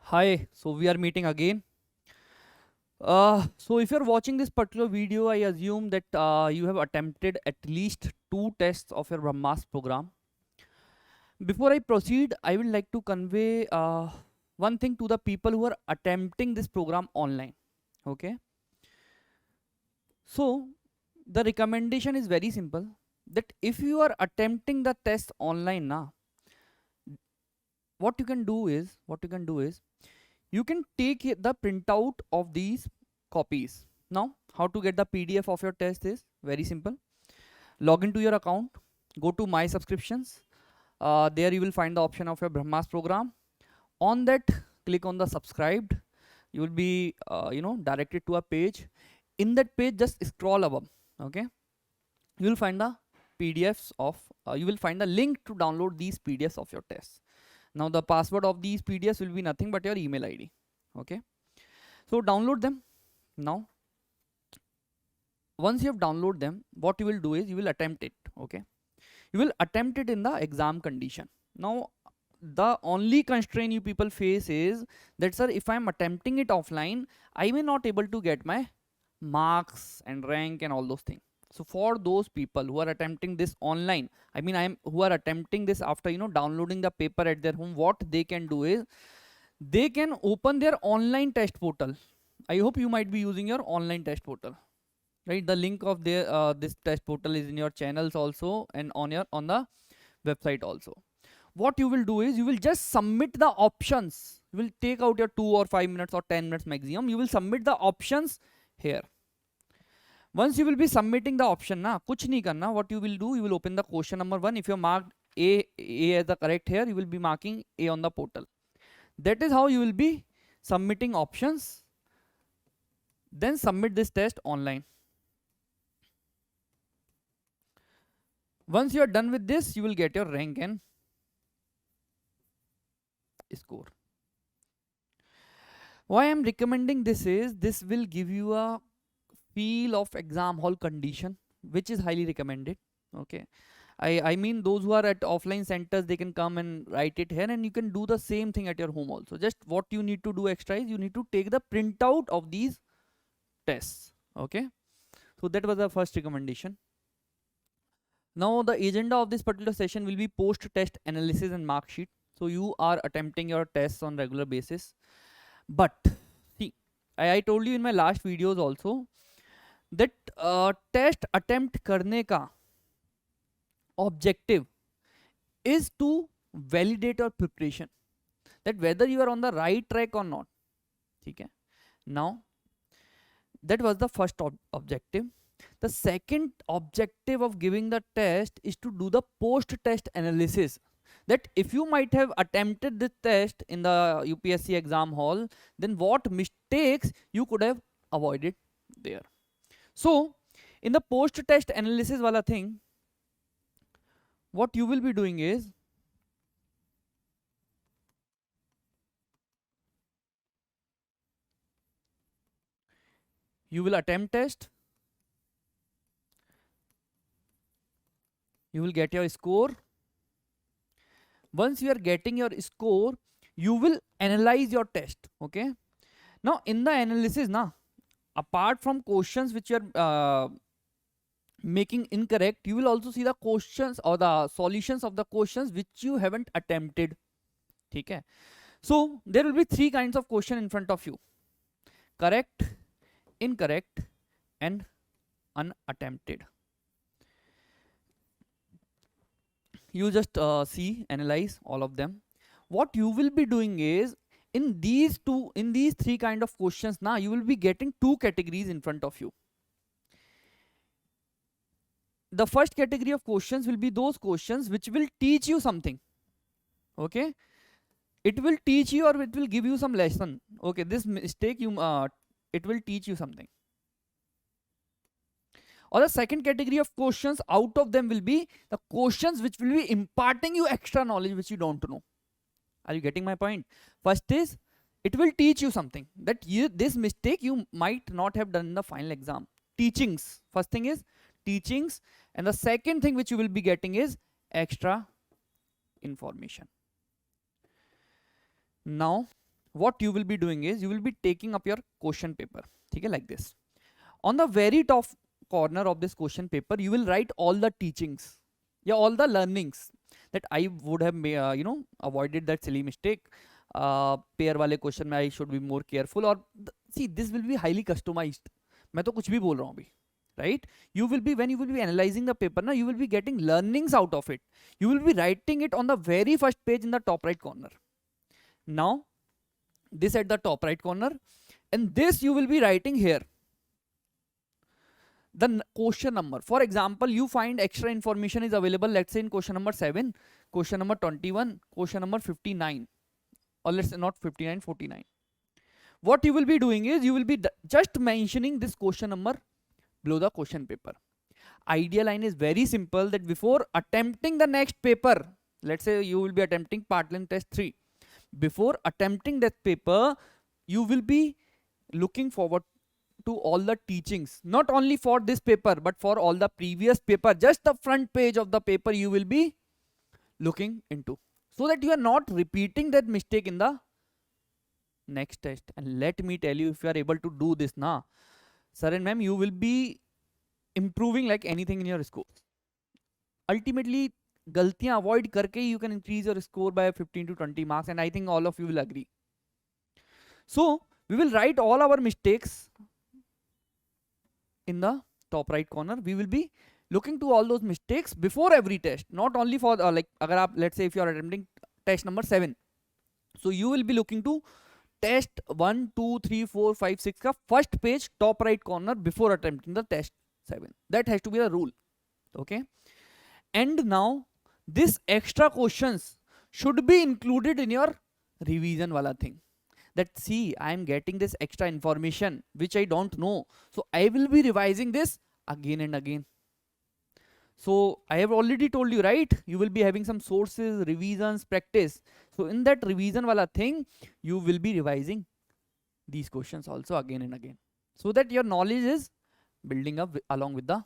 Hi, so we are meeting again. So if you're watching this particular video, I assume that you have attempted at least 2 tests of your Brahmas program. Before I proceed, I would like to convey one thing to the people who are attempting this program online. Okay. So the recommendation is very simple that if you are attempting the test online now, what you can do is you can take the printout of these copies. Now, how to get the PDF of your test is very simple. Log into your account, go to my subscriptions. There you will find the option of your Brahmas program. On that, click on the subscribed. You will be directed to a page. In that page, just scroll above. Okay, you will find the PDFs of. You will find the link to download these PDFs of your tests. Now the password of these PDFs will be nothing but your email ID. Okay, so download them. Now once you have downloaded them, what you will do is you will attempt it. Okay, you will attempt it in the exam condition. Now the only constraint you people face is that, sir, if I am attempting it offline, I may not able to get my marks and rank and all those things. So for those people who are attempting this online, who are attempting this after downloading the paper at their home, what they can do is they can open their online test portal. I hope you might be using your online test portal, right? The link of their this test portal is in your channels also, and on the website also. What you will do is you will just submit the options. You will take out your 2 or 5 minutes or 10 minutes maximum. You will submit the options here. Once you will be submitting the option, na kuch nahi karna. What you will do, you will open the question number 1. If you marked A as the correct here, you will be marking A on the portal. That is how you will be submitting options. Then submit this test online. Once you are done with this, you will get your rank and score. Why I am recommending this is this will give you a feel of exam hall condition, which is highly recommended. Okay, I mean those who are at offline centers, they can come and write it here, and you can do the same thing at your home also. Just what you need to do extra is you need to take the printout of these tests. Okay, so that was the first recommendation. Now the agenda of this particular session will be post test analysis and mark sheet. So you are attempting your tests on regular basis, but see, I told you in my last videos also that test attempt karne ka objective is to validate your preparation, that whether you are on the right track or not. Okay, now that was the first objective. The second objective of giving the test is to do the post test analysis, that if you might have attempted the test in the UPSC exam hall, then what mistakes you could have avoided there. So in the post test analysis wala thing, what you will be doing is you will attempt test, you will get your score. Once you are getting your score, you will analyze your test. Okay, now in the analysis na, apart from questions which you are making incorrect, you will also see the questions or the solutions of the questions which you haven't attempted. Okay, so there will be 3 kinds of question in front of you: correct, incorrect, and unattempted. You just see, analyze all of them. What you will be doing is in these 3 kind of questions now, you will be getting 2 categories in front of you. The first category of questions will be those questions which will teach you something. Okay, it will teach you or it will give you some lesson. Okay, this mistake it will teach you something. Or the second category of questions, out of them will be the questions which will be imparting you extra knowledge which you don't know. Are you getting my point? First is it will teach you something, that this mistake you might not have done in the final exam. Teachings. First thing is teachings, and the second thing which you will be getting is extra information. Now what you will be doing is you will be taking up your question paper, okay, like this. On the very top corner of this question paper, you will write all the teachings, yeah, all the learnings that I would have avoided that silly mistake. Pair वाले question में I should be more careful, or see, this will be highly customized. मैं तो कुछ भी बोल रहा हूँ अभी, right? You will be, when you will be analyzing the paper, you will be getting learnings out of it. You will be writing it on the very first page in the top right corner. Now, this at the top right corner, and this you will be writing here. The question number. For example, you find extra information is available, let's say in question number 7, question number 21, question number 59, or let's say not 59, 49. What you will be doing is you will be just mentioning this question number below the question paper. Idea line is very simple, that before attempting the next paper, let's say you will be attempting Partland test 3. Before attempting that paper, you will be looking forward to all the teachings, not only for this paper but for all the previous paper. Just the front page of the paper you will be looking into, so that you are not repeating that mistake in the next test. And let me tell you, if you are able to do this now, sir and ma'am, you will be improving like anything in your score. Ultimately, galtiyan avoid karke you can increase your score by 15 to 20 marks, and I think all of you will agree. So we will write all our mistakes in the top right corner. We will be looking to all those mistakes before every test, not only for like agar aap, let's say if you are attempting test number 7, so you will be looking to test 1, 2, 3, 4, 5, 6 ka first page top right corner before attempting the test 7. That has to be the rule, okay? And now this extra questions should be included in your revision wala thing, that see, I am getting this extra information which I don't know, so I will be revising this again and again. So I have already told you, right? You will be having some sources, revisions, practice. So in that revision wala thing, you will be revising these questions also again and again, so that your knowledge is building up along with the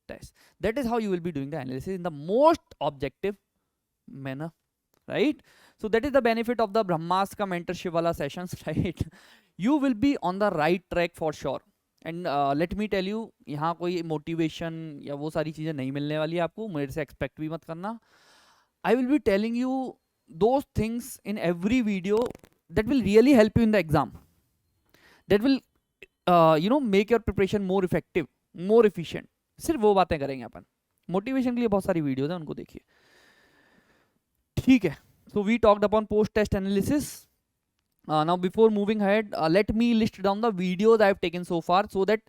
test. That is how you will be doing the analysis in the most objective manner, right? So that is the benefit of the Brahmastra mentorship wala sessions, right? You will be on the right track for sure. And let me tell you, यहाँ कोई motivation या वो सारी चीजें नहीं मिलने वाली है आपको, मेरे से expect भी मत करना. I will be telling you those things in every video that will really help you in the exam. That will make your preparation more effective, more efficient. सिर्फ वो बातें करेंगे अपन. Motivation के लिए बहुत सारी videos हैं, उनको देखिए. ठीक है. So we talked upon post-test analysis. Now before moving ahead, let me list down the videos I have taken so far, so that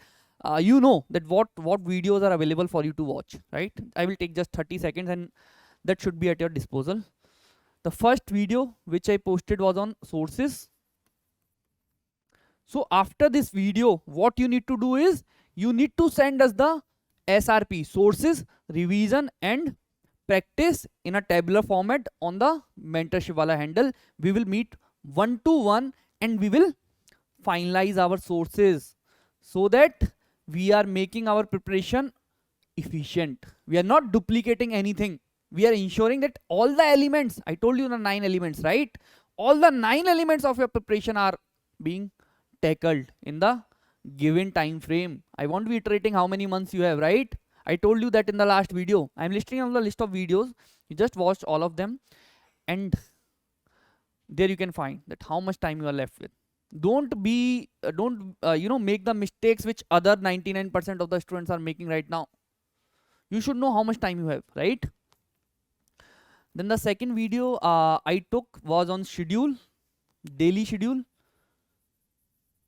you know that what videos are available for you to watch, right? I will take just 30 seconds and that should be at your disposal. The first video which I posted was on sources. So after this video, what you need to do is you need to send us the SRP, sources, revision and practice, in a tabular format on the mentorship wala handle. We will meet 1-to-1 and we will finalize our sources, so that we are making our preparation efficient. We are not duplicating anything. We are ensuring that all the elements, I told you the 9 elements, right? All the 9 elements of your preparation are being tackled in the given time frame. I won't be iterating how many months you have, right? I told you that in the last video. I am listing on the list of videos. You just watched all of them, and there you can find that how much time you are left with. Don't make the mistakes which other 99% of the students are making right now. You should know how much time you have, right? Then the second video I took was on schedule, daily schedule,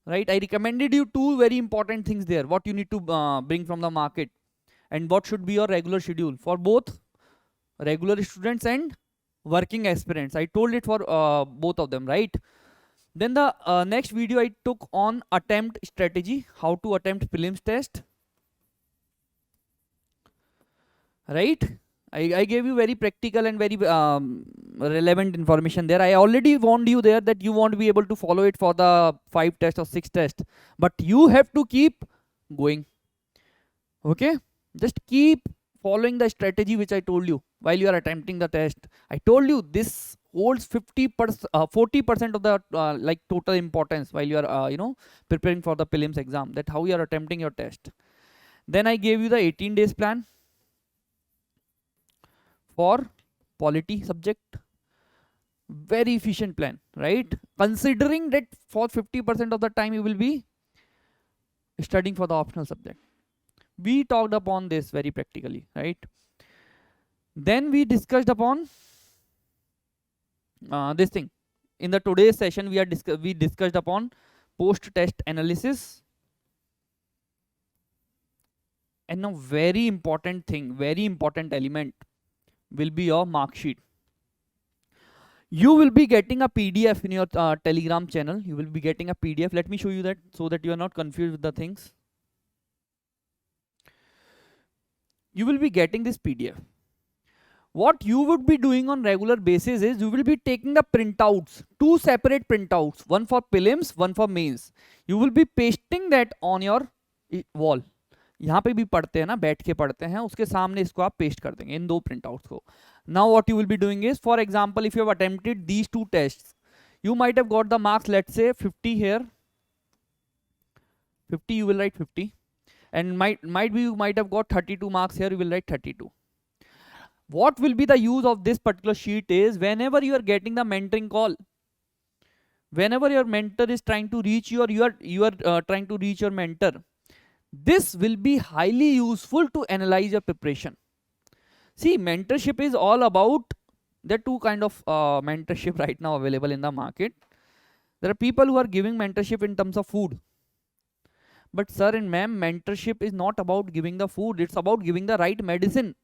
right? I recommended you 2 very important things there, what you need to bring from the market, and what should be your regular schedule for both regular students and working aspirants. I told it for both of them, right? Then the next video I took on attempt strategy, how to attempt prelims test, right? I gave you very practical and very relevant information there. I already warned you there that you won't be able to follow it for the 5 tests or 6 tests, but you have to keep going, okay? Just keep following the strategy which I told you while you are attempting the test. I told you this holds 40% of the like total importance while you are preparing for the prelims exam, that how you are attempting your test. Then I gave you the 18 days plan for polity subject. Very efficient plan, right? Considering that for 50% of the time you will be studying for the optional subject. We talked upon this very practically, right? Then we discussed upon this thing. In the today's session, we discussed upon post-test analysis. And now very important thing, very important element will be your mark sheet. You will be getting a PDF in your Telegram channel. You will be getting a PDF. Let me show you that so that you are not confused with the things. You will be getting this PDF. What you would be doing on regular basis is you will be taking the printouts, 2 separate printouts, one for prelims, one for mains. You will be pasting that on your wall. यहाँ पे भी पढ़ते हैं ना, बैठ के पढ़ते हैं, उसके सामने इसको आप पेस्ट कर देंगे इन 2 printouts को. Now what you will be doing is, for example, if you have attempted these 2 tests, you might have got the marks, let's say 50 here, 50, you will write 50, and might be you might have got 32 marks here, you will write 32. What will be the use of this particular sheet is, whenever you are getting the mentoring call, whenever your mentor is trying to reach you, or you are trying to reach your mentor, this will be highly useful to analyze your preparation. See, mentorship is all about, there are 2 kind of mentorship right now available in the market. There are people who are giving mentorship in terms of food. But sir and ma'am, mentorship is not about giving the food, it's about giving the right medicine.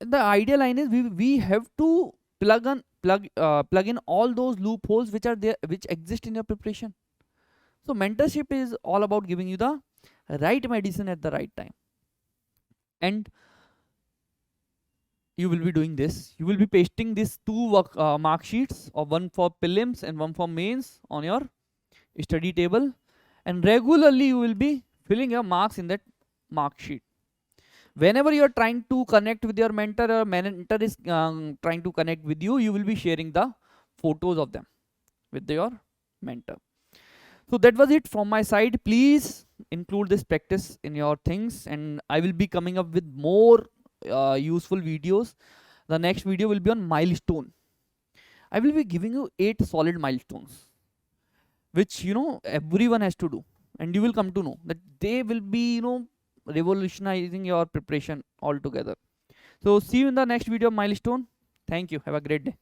The ideal line is we have to plug in all those loopholes which are there, which exist in your preparation. So mentorship is all about giving you the right medicine at the right time. And you will be doing this. You will be pasting these 2 mark sheets, of one for prelims and one for mains, on your study table. And regularly you will be filling your marks in that mark sheet. Whenever you are trying to connect with your mentor, or mentor is trying to connect with you, you will be sharing the photos of them with your mentor. So that was it from my side. Please include this practice in your things, and I will be coming up with more useful videos. The next video will be on milestone. I will be giving you 8 solid milestones, which everyone has to do, and you will come to know that they will be revolutionizing your preparation altogether. So see you in the next video, milestone. Thank you. Have a great day.